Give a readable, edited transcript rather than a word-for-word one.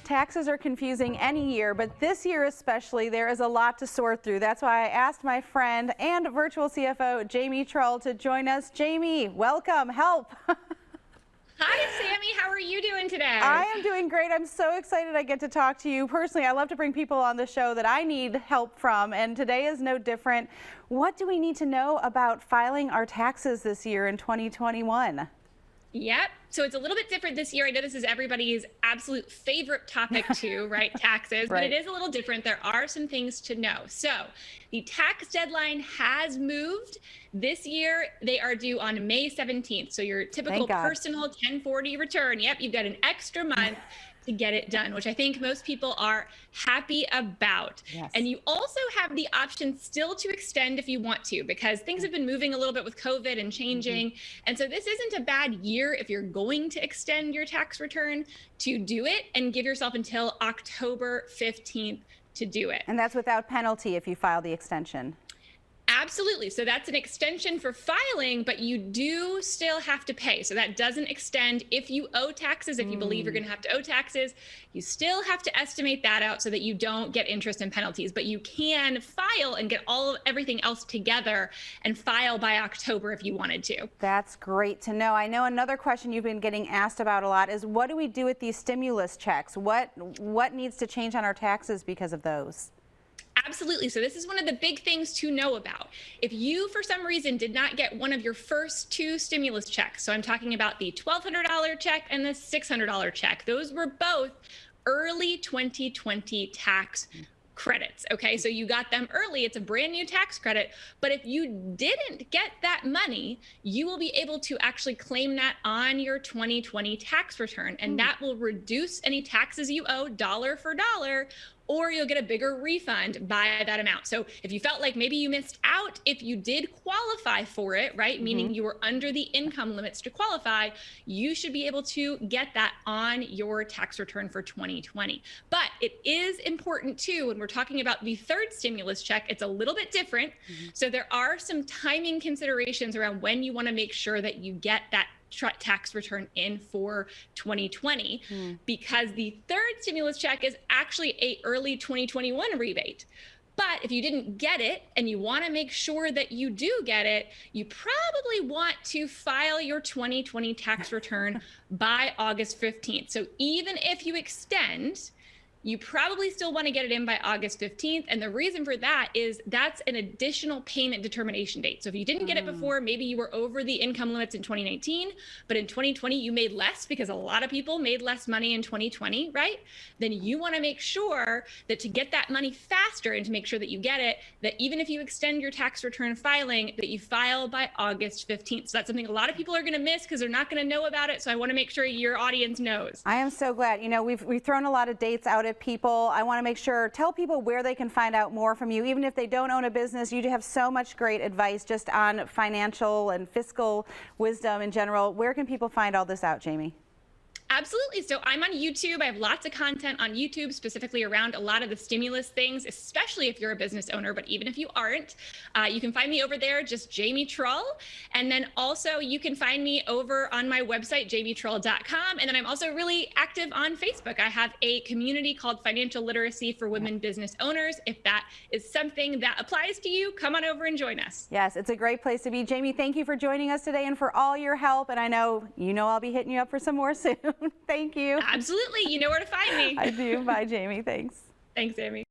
Taxes are confusing any year, but this year especially, there is a lot to sort through. That's why I asked my friend and virtual CFO, Jamie Trull, to join us. Jamie, welcome. Help. Hi, Sammy. How are you doing today? I am doing great. I'm so excited I get to talk to you. Personally, I love to bring people on the show that I need help from, and today is no different. What do we need to know about filing our taxes this year in 2021? Yep. So it's a little bit different this year. I know this is everybody's absolute favorite topic too, right? Taxes, but it is a little different. There are some things to know. So the tax deadline has moved. This year, they are due on May 17th. So your typical personal 1040 return, yep, you've got an extra month to get it done, which I think most people are happy about. Yes. And you also have the option still to extend if you want to, because things have been moving a little bit with COVID and changing. And so this isn't a bad year if you're going to extend your tax return to do it, and give yourself until October 15th to do it. And that's without penalty if you file the extension. Absolutely. So that's an extension for filing, but you do still have to pay. So that doesn't extend if you owe taxes. If you believe you're going to have to owe taxes, you still have to estimate that out so that you don't get interest and penalties. But you can file and get everything else together and file by October if you wanted to. That's great to know. I know another question you've been getting asked about a lot is, what do we do with these stimulus checks? What needs to change on our taxes because of those? Absolutely. So this is one of the big things to know about. If you, for some reason, did not get one of your first two stimulus checks, so I'm talking about the $1,200 check and the $600 check, those were both early 2020 tax credits. Okay, so you got them early. It's a brand new tax credit. But if you didn't get that money, you will be able to actually claim that on your 2020 tax return. And that will reduce any taxes you owe dollar for dollar, or you'll get a bigger refund by that amount. So if you felt like maybe you missed out, if you did qualify for it, right, meaning you were under the income limits to qualify, you should be able to get that on your tax return for 2020. But it is important too, when we're talking about the third stimulus check, it's a little bit different. So there are some timing considerations around when you want to make sure that you get that tax return in for 2020, because the third stimulus check is actually a early 2021 rebate. But if you didn't get it and you want to make sure that you do get it, you probably want to file your 2020 tax return by August 15th. So even if you extend, you probably still want to get it in by August 15th. And the reason for that is that's an additional payment determination date. So if you didn't get it before, maybe you were over the income limits in 2019, but in 2020 you made less, because a lot of people made less money in 2020, right? Then you want to make sure that to get that money faster and to make sure that you get it, that even if you extend your tax return filing, that you file by August 15th. So that's something a lot of people are going to miss because they're not going to know about it. So I want to make sure your audience knows. I am so glad. You know, we've thrown a lot of dates out at people. I want to make sure, tell people where they can find out more from you. Even if they don't own a business, you have so much great advice just on financial and fiscal wisdom in general. Where can people find all this out, Jamie? Absolutely. So I'm on YouTube. I have lots of content on YouTube specifically around a lot of the stimulus things, especially if you're a business owner. But even if you aren't, you can find me over there, just Jamie Trull. And then also you can find me over on my website, jamietrull.com. And then I'm also really active on Facebook. I have a community called Financial Literacy for Women Business Owners. If that is something that applies to you, come on over and join us. Yes, it's a great place to be. Jamie, thank you for joining us today and for all your help. And I know I'll be hitting you up for some more soon. Thank you. Absolutely. You know where to find me. I do. Bye, Jamie. Thanks. Thanks, Amy.